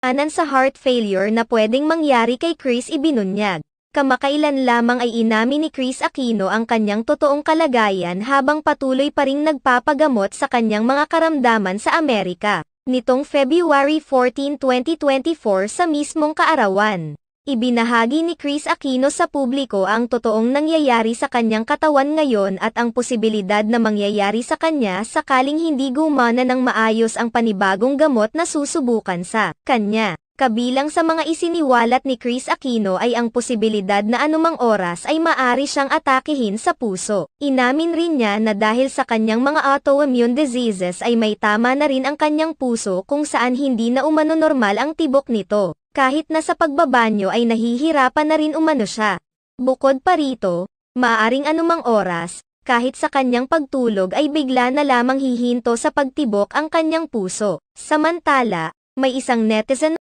Anan sa heart failure na pwedeng mangyari kay Kris ibinunyag. Kamakailan lamang ay inamin ni Kris Aquino ang kanyang totoong kalagayan habang patuloy pa ring nagpapagamot sa kanyang mga karamdaman sa Amerika. Nitong February 14, 2024 sa mismong kaarawan, ibinahagi ni Kris Aquino sa publiko ang totoong nangyayari sa kanyang katawan ngayon at ang posibilidad na mangyayari sa kanya sakaling hindi gumana ng maayos ang panibagong gamot na susubukan sa kanya. Kabilang sa mga isiniwalat ni Kris Aquino ay ang posibilidad na anumang oras ay maaari siyang atakehin sa puso. Inamin rin niya na dahil sa kanyang mga autoimmune diseases ay may tama na rin ang kanyang puso kung saan hindi na umano normal ang tibok nito. Kahit na sa pagbabanyo ay nahihirapan na rin umano siya. Bukod pa rito, maaaring anumang oras, kahit sa kanyang pagtulog ay bigla na lamang hihinto sa pagtibok ang kanyang puso. Samantala, may isang netizen